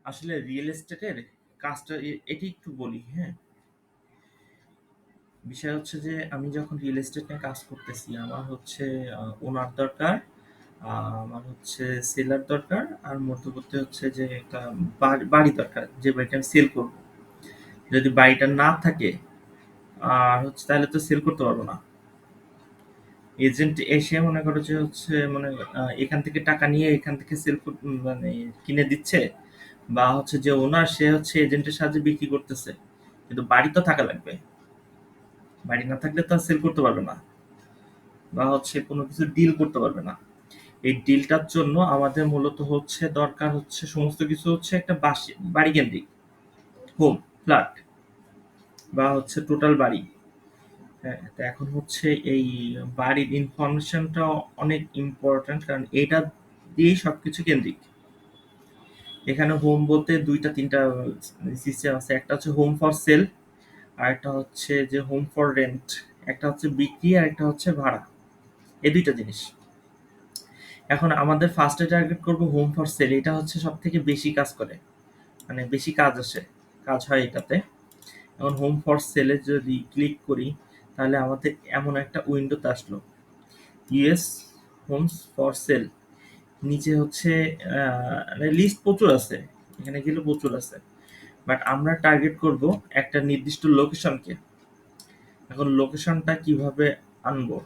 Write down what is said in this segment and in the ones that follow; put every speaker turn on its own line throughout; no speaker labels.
আসলে রিয়েল এস্টেটের কাজটা এটি একটু বলি, হ্যাঁ? বিষয় হচ্ছে যে আমি যখন রিয়েল এস্টেট নিয়ে কাজ করতেছি আমার হচ্ছে ওনার দরকার, আমার হচ্ছে সেলার দরকার, আর মধ্যবর্তী হচ্ছে যে একটা বাড়ি দরকার যে বাড়িটা আমি সেল করব। যদি বাড়িটা না থাকে আর হচ্ছে তাহলে তো সেল করতে পারবো না। এজেন্ট এসে মনে করো যে হচ্ছে মানে এখান থেকে টাকা নিয়ে এখান থেকে মানে কিনে দিচ্ছে, বা হচ্ছে যে ওনার সে হচ্ছে এজেন্টের সাহায্যে বিক্রি করতেছে, কিন্তু বাড়ি তো থাকা লাগবে। বাড়ি না থাকলে তো আর সেল করতে পারবে না, বা হচ্ছে কোনো কিছু ডিল করতে পারবে না। এই ডিলটার জন্য আমাদের মূলত হচ্ছে দরকার হচ্ছে সমস্ত কিছু হচ্ছে একটা বাড়ি কেন্দ্রিক, হোম, ফ্ল্যাট, বা হচ্ছে টোটাল বাড়ি। হ্যাঁ, তো এখন হচ্ছে এই বাড়ির ইনফরমেশনটা অনেক ইম্পর্ট্যান্ট, কারণ এটা দিয়েই সবকিছু কেন্দ্রিক। এখানে হোম বলতে দুইটা তিনটা সিস্টেম আছে, একটা হচ্ছে হোম ফর সেল, আর একটা হচ্ছে যে হোম ফর রেন্ট। একটা হচ্ছে বিক্রি আর একটা হচ্ছে ভাড়া, এই দুইটা জিনিস। এখন আমাদের ফার্স্টে টার্গেট করব হোম ফর সেল, এটা হচ্ছে সব থেকে বেশি কাজ করে, মানে বেশি কাজ আসে, কাজ হয় এটাতে। এখন হোম ফর সেলে যদি ক্লিক করি তাহলে আমাদের এমন একটা উইন্ডোতে আসলো, ইউএস হোমস ফর সেল। নিচে হচ্ছে লিস্ট প্রচুর আছে, এখানে গেলে প্রচুর আছে, বাট আমরা টার্গেট করব একটা নির্দিষ্ট লোকেশনকে। এখন লোকেশনটা কিভাবে আনবো?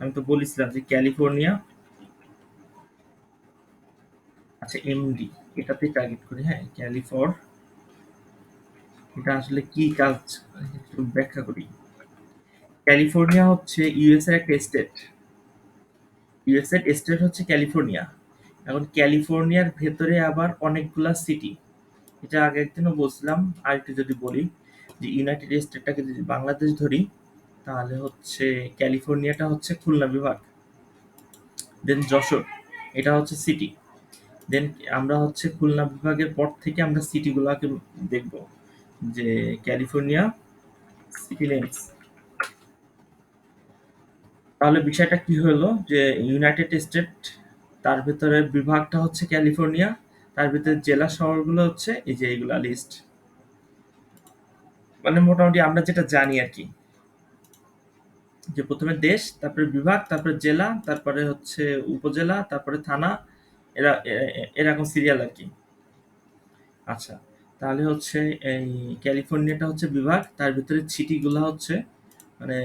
আমি তো বলেছিলাম যে ক্যালিফোর্নিয়া। আচ্ছা, এমডি, এটাতেই টার্গেট করি। হ্যাঁ, ক্যালিফোর, এটা আসলে কি কাজ একটু ব্যাখ্যা করি। ক্যালিফোর্নিয়া হচ্ছে ইউএস এর একটা স্টেট। ইউএস এর স্টেট হচ্ছে ক্যালিফোর্নিয়া। এখন ক্যালিফোর্নিয়ার ভেতরে আবার অনেকগুলা সিটি। এটা আগে একদিনও বলছিলাম, আর একটু যদি বলি যে ইউনাইটেড স্টেটটাকে যদি বাংলাদেশ ধরি তাহলে হচ্ছে ক্যালিফোর্নিয়াটা হচ্ছে খুলনা বিভাগ, দেন যশোর, এটা হচ্ছে সিটি। দেন আমরা হচ্ছে খুলনা বিভাগের পর থেকে আমরা সিটিগুলোকে দেখব, যে ক্যালিফোর্নিয়া সিটি নেমস। তাহলে বিষয়টা কি হলো যে ইউনাইটেড স্টেট, তার ভেতরে বিভাগটা হচ্ছে ক্যালিফোর্নিয়া, তার ভিতরে জেলা শহরগুলো হচ্ছে এই যে এইগুলা লিস্ট। মানে মোটামুটি আমরা যেটা জানি আর কি, যে প্রথমে দেশ, তারপরে বিভাগ, তারপরে জেলা, তারপরে হচ্ছে উপজেলা, তারপরে থানা, এরকম সিরিয়াল আর কি। আচ্ছা, তাহলে হচ্ছে এই ক্যালিফোর্নিয়াটা হচ্ছে বিভাগ, তার ভিতরে সিটিগুলা হচ্ছে মানে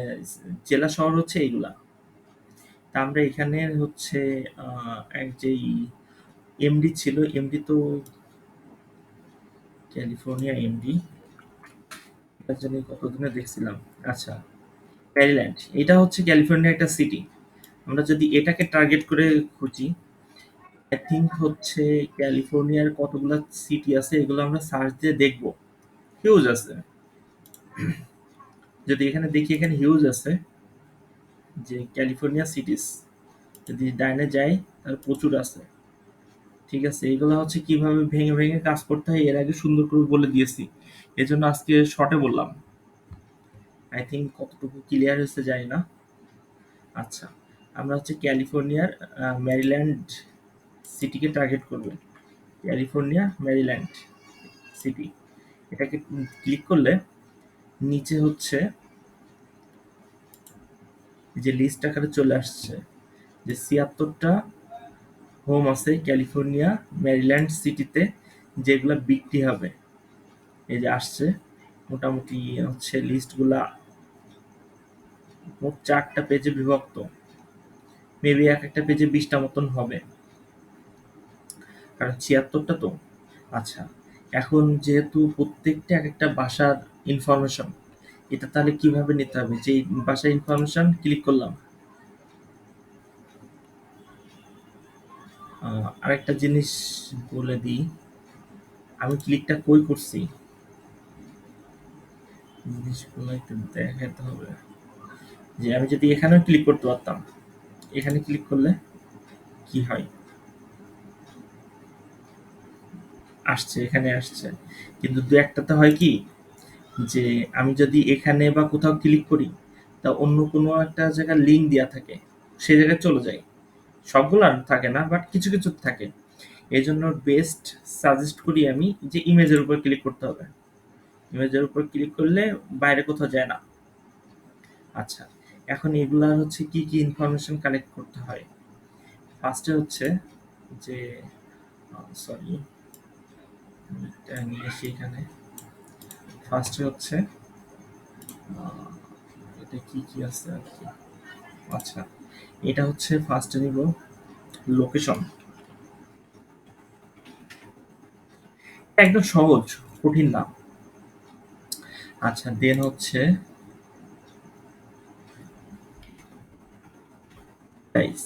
জেলা শহর হচ্ছে এইগুলা। তা আমরা এখানে হচ্ছে এক যেই এমডি ছিল, এমডি তো ক্যালিফোর্নিয়া এমডি, এটা জানি কতদিনে দেখছিলাম। আচ্ছা, ম্যারিল্যান্ড, এটা হচ্ছে ক্যালিফোর্নিয়া একটা সিটি। আমরা যদি এটাকে টার্গেট করে খুঁজি, আই থিঙ্ক হচ্ছে ক্যালিফোর্নিয়ার কতগুলা সিটি আছে এগুলো আমরা সার্চ দিয়ে দেখবো। হিউজ আছে। যদি এখানে দেখি, এখানে হিউজ আছে যে ক্যালিফোর্নিয়া সিটিস, যদি ডাইনে যাই তাহলে প্রচুর আছে। ঠিক আছে, এগুলো হচ্ছে কিভাবে ভেঙে ভেঙে কাজ করতে হয় এর আগে সুন্দর করে বলে দিয়েছি, এজন্য আজকে শর্টে বললাম। আই থিঙ্ক কতটুকু ক্লিয়ার হয়েছে জানি না। আচ্ছা, আমরা হচ্ছে ক্যালিফোর্নিয়ার ম্যারিল্যান্ড সিটিকে টার্গেট করব। ক্যালিফোর্নিয়া ম্যারিল্যান্ড সিটি, এটাকে ক্লিক করলে নিচে হচ্ছে যে লিস্ট আকারে চলে আসছে যে ৭৬টা হোম আছে ক্যালিফোর্নিয়া ম্যারিল্যান্ড সিটিতে, যেগুলো বিক্রি হবে। এই যে আসছে, মোটামুটি হচ্ছে লিস্টগুলা মোট ৪টা পেজে বিভক্ত, মেবি এক একটা পেজে ২০টা মতন হবে, কারণ ৭৬টা তো। আচ্ছা, এখন যেহেতু প্রত্যেকটা এক একটা বাসার ইনফরমেশন, এটা তাহলে কিভাবে নিতে হবে? যে বাসার ইনফরমেশন ক্লিক করলাম। আরেকটা জিনিস বলে দিই, আমি ক্লিকটা কই করছি জিনিসগুলো একটু দেখাতে হবে। যে আমি যদি এখানেও ক্লিক করতে পারতাম, এখানে ক্লিক করলে কি হয়? আসছে, এখানে আসছে, কিন্তু দু একটাতে হয় কি যে আমি যদি এখানে বা কোথাও ক্লিক করি তা অন্য কোনো একটা জায়গায় লিঙ্ক দেওয়া থাকে, সেই জায়গায় চলে যায়। সবগুলো আর থাকে না, বাট কিছু কিছু থাকে। এই জন্য বেস্ট সাজেস্ট করি আমি যে ইমেজের উপর ক্লিক করতে হবে। ইমেজের উপর ক্লিক করলে বাইরে কোথাও যায় না। আচ্ছা, এখন এগুলার হচ্ছে কি কি ইনফরমেশন কালেক্ট করতে হয়। ফার্স্টে হচ্ছে যে সরি নিয়ে আসি এখানে। ফার্স্টে হচ্ছে এটা কি কি আছে আর কি। আচ্ছা, এটা হচ্ছে ফার্স্টে নিব লোকেশন। একদম সহজ, কঠিন না। আচ্ছা, দেন হচ্ছে প্রাইস,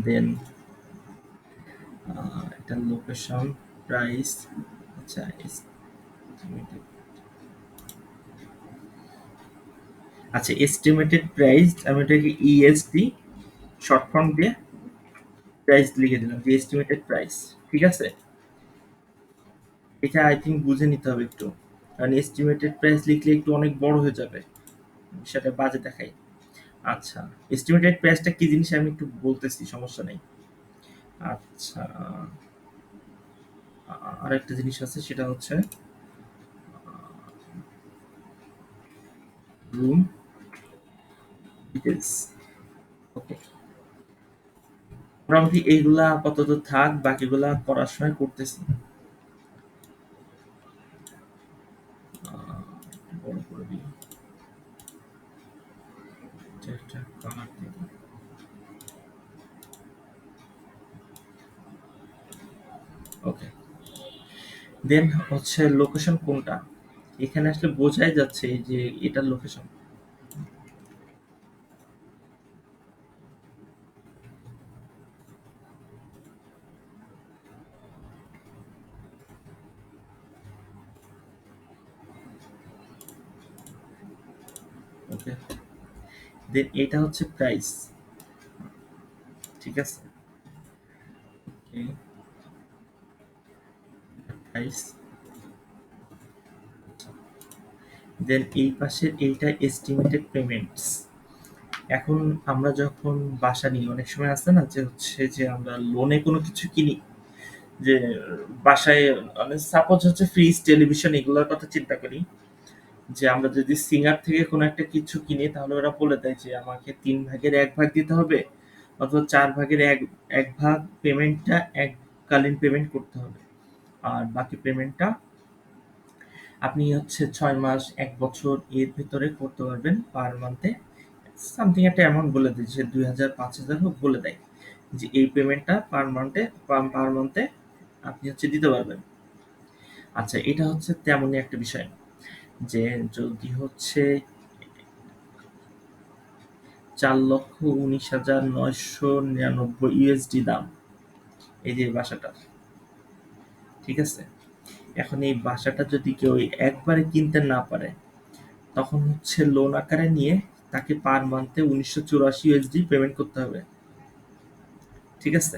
দেন এটা লোকেশন, প্রাইস। আচ্ছা, আচ্ছা এস্টিমেটেড প্রাইস, আমি এটাকে ইএসডি শর্ট ফর্ম দিয়ে প্রাইস লিখে দিলাম, যে এস্টিমেটেড প্রাইস। ঠিক আছে, এটা আই থিঙ্ক বুঝে নিতে হবে একটু, কারণ এস্টিমেটেড প্রাইস লিখলে একটু অনেক বড় হয়ে যাবে, সেটা বাজে দেখাই। আচ্ছা, এস্টিমেটেড প্রাইসটা কি জিনিস আমি একটু বলতেছি, সমস্যা নেই। আচ্ছা, আরেকটা জিনিস আছে, সেটা হচ্ছে রুম ডিটেলস। ওকে, মোটামুটি এইগুলা আপাতত থাক, বাকিগুলা করার সময় করতেছি। বড় করে দিই, এটা কালার দিই। ওকে, দেন হচ্ছে লোকেশন কোনটা, এখানে আসলে বোঝাই যাচ্ছে যে এটার লোকেশন। ওকে, দেন এটা হচ্ছে প্রাইস। ঠিক আছে, প্রাইস। দেন এই পাশের এইটা এস্টিমেটেড পেমেন্টস। এখন আমরা যখন বাসা নিই, অনেক সময় আছে না যে হচ্ছে যে আমরা লোনে কোনো কিছু কিনি, যে বাসায় সাপোজ হচ্ছে ফ্রিজ, টেলিভিশন, এগুলোর কথা চিন্তা করি, যে আমরা যদি সিঙ্গার থেকে কোনো একটা কিছু কিনি, তাহলে ওরা বলে দেয় যে আমাকে ৩ ভাগের ১ ভাগ দিতে হবে, অথবা ৪ ভাগের ১ ভাগ পেমেন্টটা এককালীন পেমেন্ট করতে হবে। আর বাকি পেমেন্টটা আপনি হচ্ছে ৬ মাস, ১ বছর এর ভেতরে করতে পারবেন পার মান্থে। সামথিং একটা অ্যামাউন্ট বলে দেয়, যে ২,০০০, ৫,০০০ হোক, বলে দেয় যে এই পেমেন্টটা পার মান্থে আপনি হচ্ছে দিতে পারবেন। আচ্ছা, এটা হচ্ছে তেমনই একটা বিষয়, যে যদি হচ্ছে ৪,১৯,৯৯৯ ইউএসডি দাম এই যে বাসাটার। ঠিক আছে, এখন এই বাসাটা যদি কেউ একবারে কিনতে না পারে, তখন হচ্ছে লোন আকারে নিয়ে তাকে পার মান্থে ১৯৮৪ ইউএসডি পেমেন্ট করতে হবে। ঠিক আছে,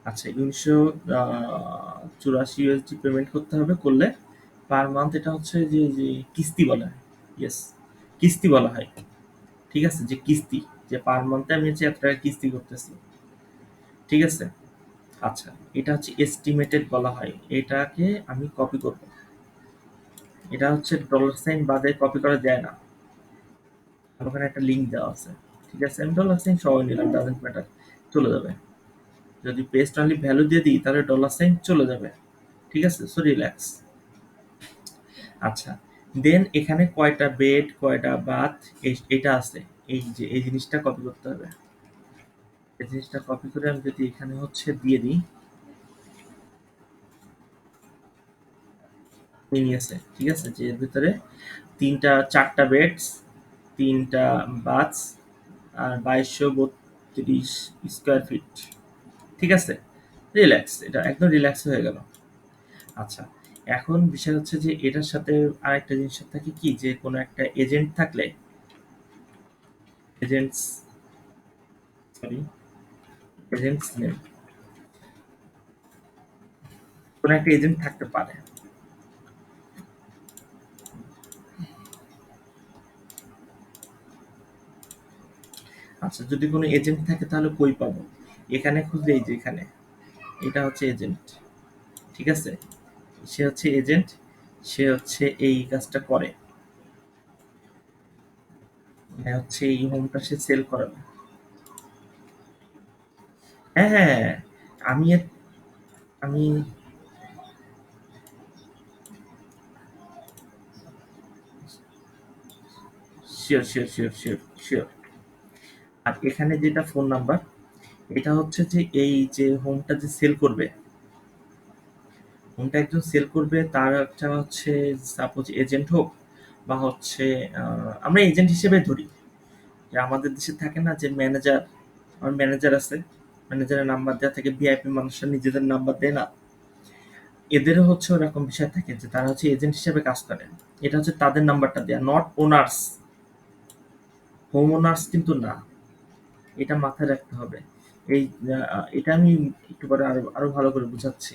আচ্ছা ১৯৮৪ ইউএসডি পেমেন্ট করতে হবে, করলে পার মান্থ এটা হচ্ছে যে যে কিস্তি বলা হয়। ইয়েস, কিস্তি বলা হয়। ঠিক আছে, যে কিস্তি, যে পার মান্থে আমি হচ্ছে এত টাকা কিস্তি করতেছি। ঠিক আছে, আচ্ছা, এটা হচ্ছে এস্টিমেটেড বলা হয়। এটাকে আমি কপি করব। এটা হচ্ছে ডলার সাইন বাদে কপি করা যায় না। আর ওখানে একটা লিঙ্ক দেওয়া আছে। ঠিক আছে, আমি ডলার সাইন সবাই নিলাম, ডাজেন্ট ম্যাটার, চলে যাবে। যদি পেস্ট অনলি ভ্যালু দিয়ে দিই, তাহলে ডলার সাইন চলে যাবে। ঠিক আছে, সো রিল্যাক্স। আচ্ছা, দেন এখানে কয়টা বেড, কয়টা বাথ, এটা আছে। এই যে এই জিনিসটা কপি করতে হবে। এই জিনিসটা কপি করে আমি যদি এখানে হচ্ছে দিয়ে দিই, নিয়েছে। ঠিক আছে, যে এর ভিতরে ৪টা বেডস, ৩টা বাথস, আর ২২৩২ স্কোয়ার ফিট। ঠিক আছে, রিল্যাক্স, এটা একদম রিল্যাক্স হয়ে গেল। আচ্ছা, এখন বিষয় হচ্ছে যে এটার সাথে আরেকটা জিনিস থাকে কি, যে কোনো একটা এজেন্ট থাকলে, এজেন্টস সরি এজেন্টস নেম, কোনো একটা এজেন্ট থাকতে পারে। আচ্ছা, যদি কোনো এজেন্ট থাকে তাহলে কই পাবো? এখানে খুঁজলে এই যে এখানে এটা হচ্ছে এজেন্ট, ঠিক আছে? সে হচ্ছে এজেন্ট, সে হচ্ছে এই কাজটা করে, মানে হচ্ছে এই হোমটা সে সেল করাবে। হ্যাঁ, হ্যাঁ, হ্যাঁ, আমি আমি sure, sure, sure, sure, sure. আর এখানে যেটা ফোন নাম্বার, এটা হচ্ছে যে এই যে হোমটা যে সেল করবে, হোমটা একজন সেল করবে, তার একটা হচ্ছে সাপোজ এজেন্ট হোক বা হচ্ছে আমরা এজেন্ট হিসেবে ধরি যে আমাদের দেশে থাকে না যে ম্যানেজার, আমার ম্যানেজার আছে, ম্যানেজারের নাম্বার দেওয়া থাকে, ভিআইপি মানুষরা নিজেদের নাম্বার দেয় না, এদেরও হচ্ছে ওরকম বিষয় থাকে যে তারা হচ্ছে এজেন্ট হিসেবে কাজ করে। এটা হচ্ছে তাদের নাম্বারটা দেয়া, নট ওনার্স, হোম ওনার্স কিন্তু না, এটা মাথায় রাখতে হবে। এই এটা আমি একটু পরে আরো আরো ভালো করে বুঝাচ্ছি।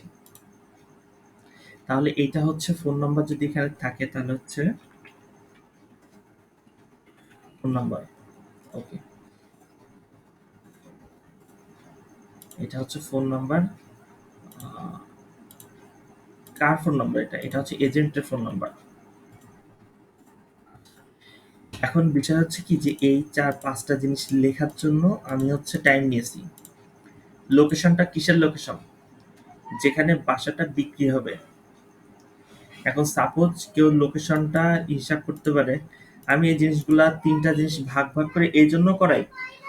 তাহলে এইটা হচ্ছে ফোন নাম্বার, যদি এখানে থাকে তাহলে হচ্ছে ফোন নাম্বার। ওকে, এটা হচ্ছে ফোন নাম্বার। কার ফোন নাম্বার এটা? এটা হচ্ছে এজেন্টের ফোন নাম্বার। এখন বিষয় হচ্ছে কি যে এই ৪-৫টা জিনিস লেখার জন্য আমি হচ্ছে টাইম নিয়েছি। লোকেশনটা কিসের লোকেশন? যেখানে বাসাটা বিক্রি হবে। এখন সাপোজ কেউ লোকেশনটা হিসাব করতে পারে, আমি এই জিনিসগুলা ৩টা জিনিস ভাগ, ভাগ করে এইজন্য করাই,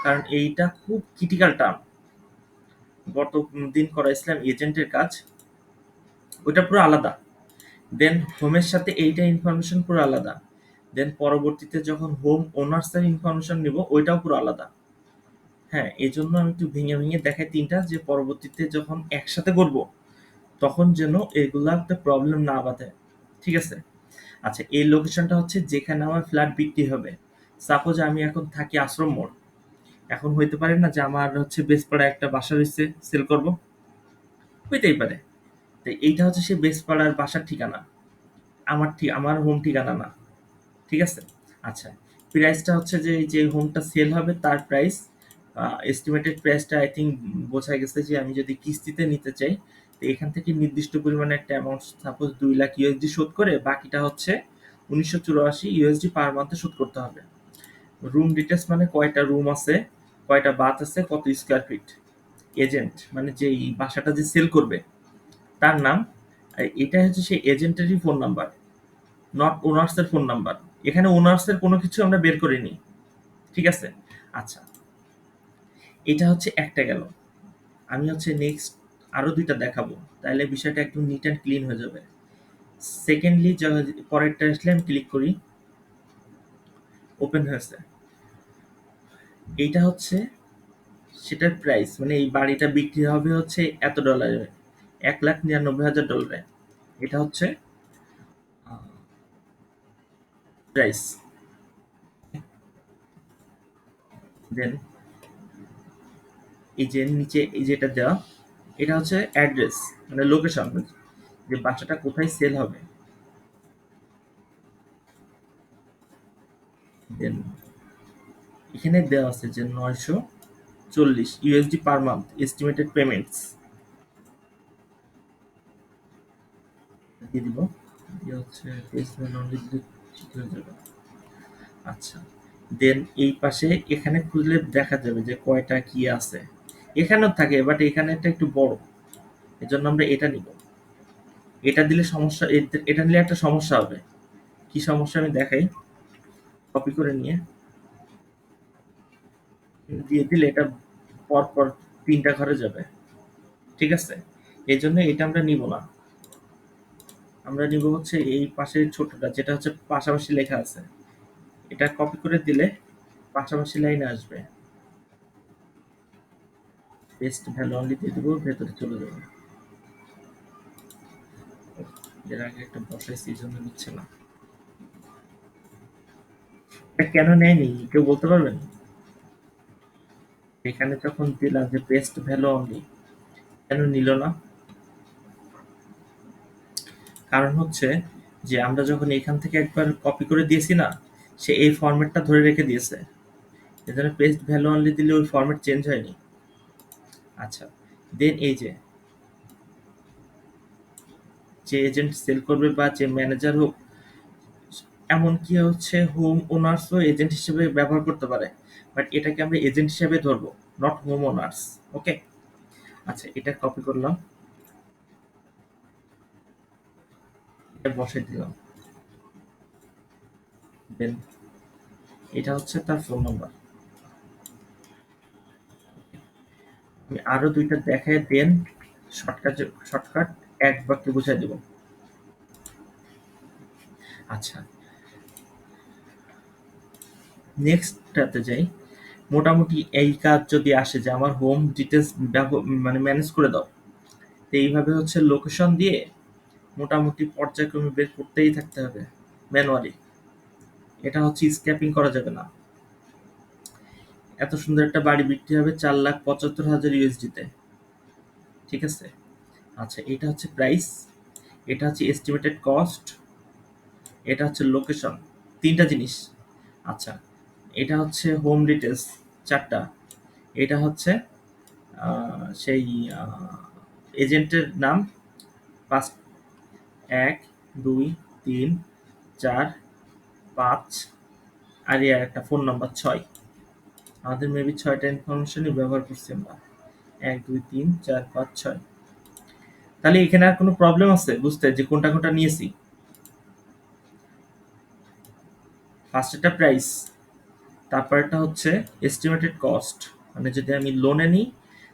কারণ এইটা খুব ক্রিটিক্যাল টার্ম। গতদিন করাইছিলাম এজেন্টের কাজ, ওইটা পুরো আলাদা। দেন হোমের সাথে এইটা ইনফরমেশন পুরো আলাদা। দেন পরবর্তীতে যখন হোম ওনার্সের ইনফরমেশন নিব, ওইটাও পুরো আলাদা। হ্যাঁ, এজন্য আমি একটু ভেঙে, ভেঙে দেখাই ৩টা, যে পরবর্তীতে যখন একসাথে করব, তখন যেন এগুলাতে প্রবলেম না বাধে। ঠিক আছে? আচ্ছা, এই লোকেশনটা হচ্ছে যেখানে আমার ফ্ল্যাট বিক্রি হবে। সাপোজ আমি এখন থাকি আশ্রম মোড়। এখন হইতে পারে না যে আমার হচ্ছে বেসপাড়ায় একটা বাসা রইছে, সেল করব? হইতেই পারে। তো এইটা হচ্ছে সেই বেসপাড়ার বাসার ঠিকানা। আমার হোম ঠিকানা না। ঠিক আছে? আচ্ছা, প্রাইসটা হচ্ছে যে এই যে হোমটা সেল হবে তার প্রাইস, এস্টিমেটেড প্রাইসটা আই থিংক বোঝা গেছে যে আমি যদি কিস্তিতে নিতে চাই, তো এখান থেকে নির্দিষ্ট পরিমাণে একটা অ্যামাউন্ট সাপোজ ২,০০,০০০ ইউএসডি শোধ করে বাকিটা হচ্ছে ১৯৮৪ ইউএসডি পার মান্থে শোধ করতে হবে। রুম ডিটেইলস মানে কয়টা রুম আছে, কয়টা বাথ আছে, কত স্কয়ার ফিট। এজেন্ট মানে যে এই বাসাটা যে সেল করবে তার নাম। আর এটা হচ্ছে সেই এজেন্টেরই ফোন নাম্বার, নট ওনার্স এর ফোন নাম্বার। এখানে ওনার্স এর কোনো কিছু আমরা বের করিনি। ঠিক আছে? আচ্ছা, এটা হচ্ছে একটা গেল। আমি হচ্ছে নেক্সট আরো ২ টা দেখাবো। তাইলে বিষয়টা একদম নিট অ্যান্ড ক্লিন হয়ে যাবে। সেকেন্ডলি পরেরটা আসলে আমি ক্লিক করি, ওপেন হয়েছে। এইটা হচ্ছে সেটার প্রাইস, মানে এই বাড়িটা বিক্রি হবে হচ্ছে এত ডলারে, $১,৯৯,০০০। এটা হচ্ছে প্রাইস। দেন এই যে নিচে এই যেটা দেওয়া, এটা হচ্ছে অ্যাড্রেস, মানে লোকেশন, যে বাসাটা কোথায় সেল হবে। দেন এখানে দেওয়া আছে যে ৯৪০ USD per month estimated payments দিয়ে দিব। দিয়ে হচ্ছে পেজ অনলি দিলে ঠিক হয়ে যাবে। আচ্ছা, দেন এই পাশে এখানে খুঁজলে দেখা যাবে যে কয়টা কি আছে। এখানেও থাকে, বাট এখানেরটা একটু বড়, এজন্য আমরা এটা নিব। এটা দিলে সমস্যা, এটা নিলে একটা সমস্যা হবে। কি সমস্যা আমি দেখাই, কপি করে নিয়ে দিয়ে দিলে এটা পর পর ৩টা ঘরে যাবে। ঠিক আছে? এজন্য এটা আমরা নিব না। আমরা নিব হচ্ছে এই পাশের ছোটটা, যেটা হচ্ছে পাশাপাশি লেখা আছে। এটা কপি করে দিলে পাশাপাশি লাইনে আসবে। পেস্ট ভ্যালু অনলি দিয়ে দেবো, ভেতরে চলে যাবে। এর আগে একটা বসাইছি, এই জন্য নিচ্ছে না। এটা কেন নেয়নি কেউ বলতে পারবেন? এখানে যখন দিলাম যে পেস্ট ভ্যালু অনলি, কেন নিল না? কারণ হচ্ছে যে আমরা যখন এখান থেকে একবার কপি করে দিয়েছি না, সে এই ফরম্যাটটা ধরে রেখে দিয়েছে। এজন্য পেস্ট ভ্যালু অনলি দিলে ওই ফরম্যাট চেঞ্জ হয়নি। আচ্ছা, দেন এই যে যে এজেন্ট সেল করবে বা যে ম্যানেজার হোক, এমনকি হচ্ছে হোম ওনার্সও এজেন্ট হিসেবে ব্যবহার করতে পারে, বাট এটাকে আমরা এজেন্ট হিসেবে ধরবো, নট হোম ওনার্স। ওকে, আচ্ছা এটা কপি করলাম, এটা বসাই দিলাম, দেন এটা হচ্ছে তার ফোন নাম্বার। আমি আরো দুইটা দেখায় দেন শর্টকাট, শর্টকাট এক বাক্যে বুঝাই দেব। আচ্ছা, নেক্সটটাতে যাই। মোটামুটি এই কাজ যদি আসে যে আমার হোম ডিটেলস মানে ম্যানেজ করে দাও, তো এইভাবে হচ্ছে লোকেশন দিয়ে মোটামুটি পর্যায়ক্রমে বের করতেই থাকতে হবে ম্যানুয়ালি। এটা হচ্ছে স্ক্যাপিং করা যাবে না। এত সুন্দর একটা বাড়ি বিক্রি হবে 4,75,000 ইউএসডিতে। ঠিক আছে, আচ্ছা এটা হচ্ছে প্রাইস, এটা হচ্ছে এস্টিমেটেড কস্ট, এটা হচ্ছে লোকেশন, তিনটা জিনিস। আচ্ছা, এটা হচ্ছে হোম ডিটেলস, চারটা। এটা হচ্ছে সেই এজেন্টের নাম, পাঁচ, 1, 2, 3, 4, 5, আর একটা ফোন নাম্বার 6। আমাদের মেবি 6টা ইনফরমেশনই ব্যবহার করছি আমরা, 1, 2, 3, 4, 5, 6। তাহলে এখানে আর কোনো প্রবলেম আছে বুঝতে যে কোনটা কোনটা নিয়েছি? ফার্স্ট একটা প্রাইস, তারপরটা হচ্ছে এস্টিমেটেড কস্ট, মানে যদি আমি লোনে নিই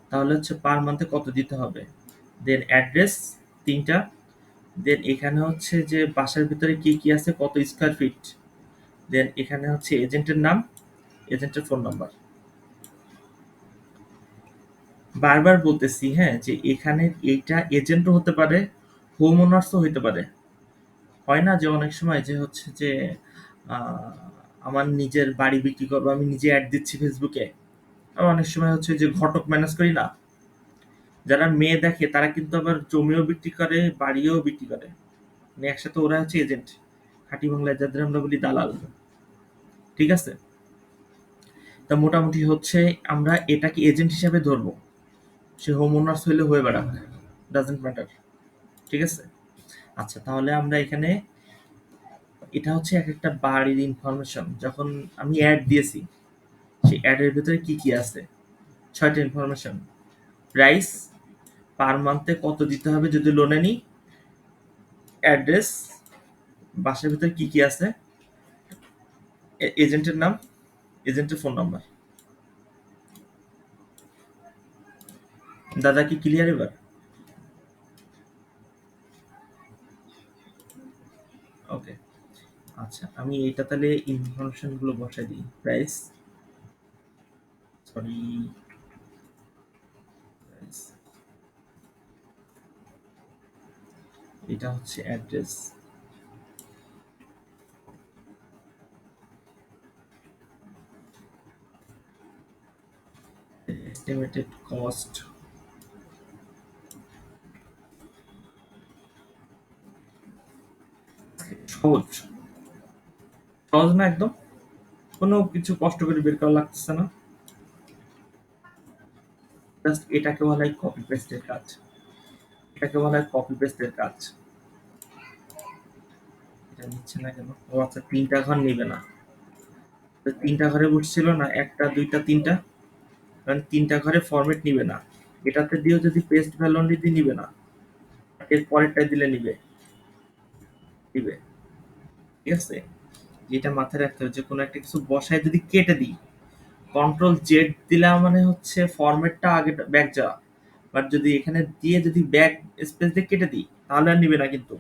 তাহলে হচ্ছে পার মান্থে কত দিতে হবে, দেন অ্যাড্রেস, তিনটা, দেন এখানে হচ্ছে যে বাসার ভিতরে কি কি আছে, কত স্কোয়ার ফিট, দেন এখানে হচ্ছে এজেন্টের নাম, এজেন্টের ফোন নাম্বার। বারবার বলতেছি হ্যাঁ, যে এখানে এইটা এজেন্টও হতে পারে, হোম ওনার্সও হইতে পারে। হয় না যে অনেক সময় যে হচ্ছে যে আহ, আমার নিজের বাড়ি বিক্রি করবো, আমি নিজে অ্যাড দিচ্ছি ফেসবুকে। আবার অনেক সময় হচ্ছে যে ঘটক ম্যানেজ করি না, যারা মেয়ে দেখে তারা কিন্তু আবার জমিও বিক্রি করে, বাড়িও বিক্রি করে, মানে একসাথে ওরা হচ্ছে এজেন্ট, খাঁটি বাংলায় যাদের আমরা বলি দালাল। ঠিক আছে, তা মোটামুটি হচ্ছে আমরা এটাকে এজেন্ট হিসাবে ধরবো, সে হোম ওনার্স হইলে হয়ে বেড়াক, ডাজেন্ট ম্যাটার। ঠিক আছে, আচ্ছা তাহলে আমরা এখানে, এটা হচ্ছে এক একটা বাড়ির ইনফরমেশন, যখন আমি অ্যাড দিয়েছি সেই অ্যাডের ভিতরে কি কি আছে, 6টা ইনফরমেশন, প্রাইস, পার মান্থে কত দিতে হবে যদি লোনে নিই, অ্যাড্রেস, বাসার ভিতরে কি কি আছে, এজেন্টের নাম, এজেন্টের ফোন নাম্বার। দাদা কি ক্লিয়ার এবার? ওকে, আচ্ছা আমি এটা তাহলে ইনফরমেশন গুলো বসাই দিই, প্রাইস, সরি, প্রাইস, এটা হচ্ছে অ্যাড্রেস, এস্টিমেটেড কস্ট, সহজ, সহজ না একদম, কোনো কিছু কষ্ট করে বের করা লাগতেছে না, জাস্ট এটাকে বলা হয় কপি পেস্টের কাজ, এটাকে বলা হয় কপি পেস্টের কাজ। এটা নিচ্ছে না কেন? ও আচ্ছা, 3টা ঘর নিবে না, তো 3টা ঘরে উঠছিল না, একটা দুইটা তিনটা, কারণ 3টা ঘরে ফরম্যাট নিবে না, এটাতে দিয়েও যদি পেস্ট ভ্যালু অনলি দিয়ে নিবে না, এর পরেরটায় দিলে নিবে, দিবে। ঠিক আছে, যেটা মাথায় রাখতে হবে যে কোনো একটা কিছু বসায় যদি কেটে দিই, কন্ট্রোল জেড দিলাম মানে হচ্ছে ফরম্যাটটা আগে ব্যাক যাওয়া, বাট যদি এখানে দিয়ে যদি ব্যাক স্পেস দিয়ে কেটে দিই তাহলে আর নিবে না কিন্তু।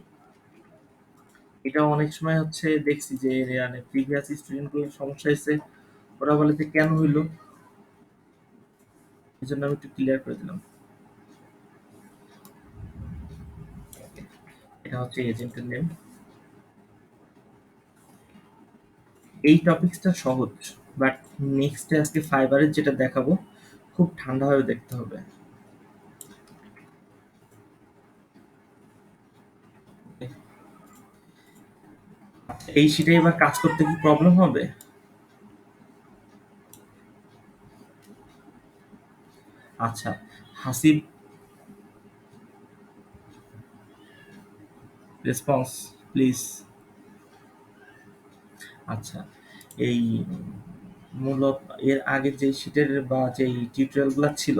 এটা অনেক সময় হচ্ছে দেখছি যে মানে প্রিভিয়াস স্টুডেন্ট গুলোর সমস্যা হয়েছে, ওরা বলে যে কেন হইলো, এই জন্য আমি একটু ক্লিয়ার করে দিলাম। এটা হচ্ছে এজেন্টের নেম। এই টপিকসটা সহজ, বাট নেক্সটে আজকে ফাইবারের যেটা দেখাবো খুব ঠান্ডাভাবে দেখতে হবে। এই শিটে এবার কাজ করতে কি প্রবলেম হবে? আচ্ছা, হাসিব, রেসপন্স প্লিজ। আচ্ছা, এই মূলত এর আগে যে শিটের বা যেই টিউটোরিয়ালগুলো ছিল,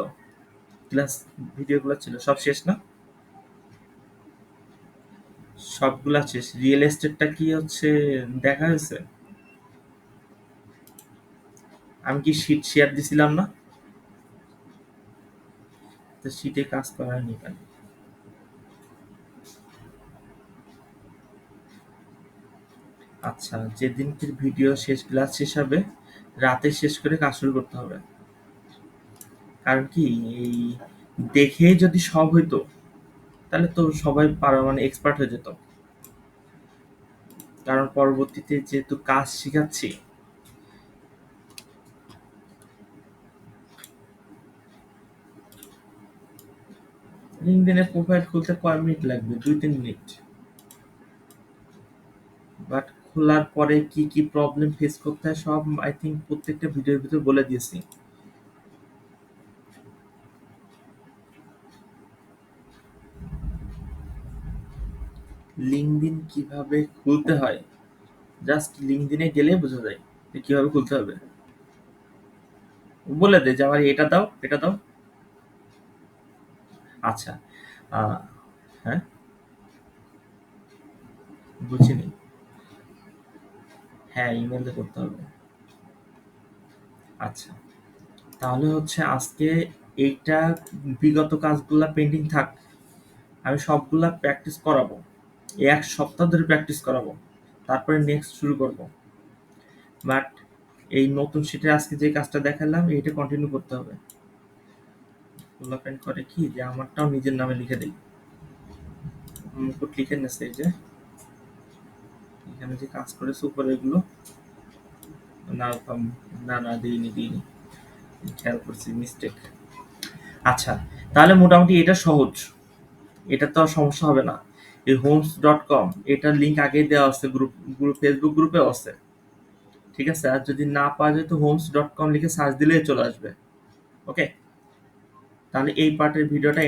ক্লাস ভিডিওগুলো ছিল, সব শেষ না? সবগুলা শেষ। রিয়েল এস্টেটটা কি হচ্ছে দেখা হয়েছে? আমি কি শিট শেয়ার দিছিলাম না? তো শিটে কাজ করায়নি কেন? আচ্ছা, যেদিনকের ভিডিও শেষ, ক্লাস শেষ হবে, রাতে শেষ করে কাজ শুরু করতে হবে। কারণ কি, এই দেখেই যদি সব হইতো তাহলে তো সবাই পারা মানে এক্সপার্ট হয়ে যেত। কারণ পরবর্তীতে যেহেতু কাজ শিখাচ্ছি। লিঙ্কডইনের প্রোফাইল খুলতে কয় মিনিট লাগবে? 2-3 মিনিট। বাট খোলার পরে কি কি প্রবলেম ফেস করতে হয় সব আই থিঙ্ক প্রত্যেকটা ভিডিওর ভিতর বলে দিয়েছি। লিঙ্কডইন কিভাবে খুলতে হয়, জাস্ট লিঙ্কডইনে গেলে বোঝা যায় যে কিভাবে খুলতে হবে। বলে দে যে আমার এটা দাও, এটা দাও। আচ্ছা, আহ, হ্যাঁ, বুঝিনি। হ্যাঁ, ইমেলে করতে হবে। আচ্ছা, তাহলে হচ্ছে আজকে এইটা, বিগত কাজগুলা পেন্ডিং থাক, আমি সবগুলা প্র্যাকটিস করাবো। এই 1 সপ্তাহ ধরে প্র্যাকটিস করাবো, তারপরে নেক্সট শুরু করব। বাট এই নতুন শিটে আজকে যে কাজটা দেখালাম এইটা কন্টিনিউ করতে হবে। ডেভেলপমেন্ট করে কি যে আমারটাও নিজের নামে লিখে দিই। মুকুট লিখে নেছে এই যে এখানে যে কাজ করেছে উপরে এগুলো। না না না, দিইনি, খেয়াল করছি, মিস্টেক। আচ্ছা, তাহলে মোটামুটি এটা সহজ, এটা তো আর সমস্যা হবে না। এই homes.com এটার লিঙ্ক আগেই দেওয়া আছে, গ্রুপ ফেসবুক গ্রুপেও আছে। ঠিক আছে, আর যদি না পাওয়া যায় তো homes.com লিখে সার্চ দিলেই চলে আসবে। ওকে, তাহলে এই পার্টের ভিডিওটা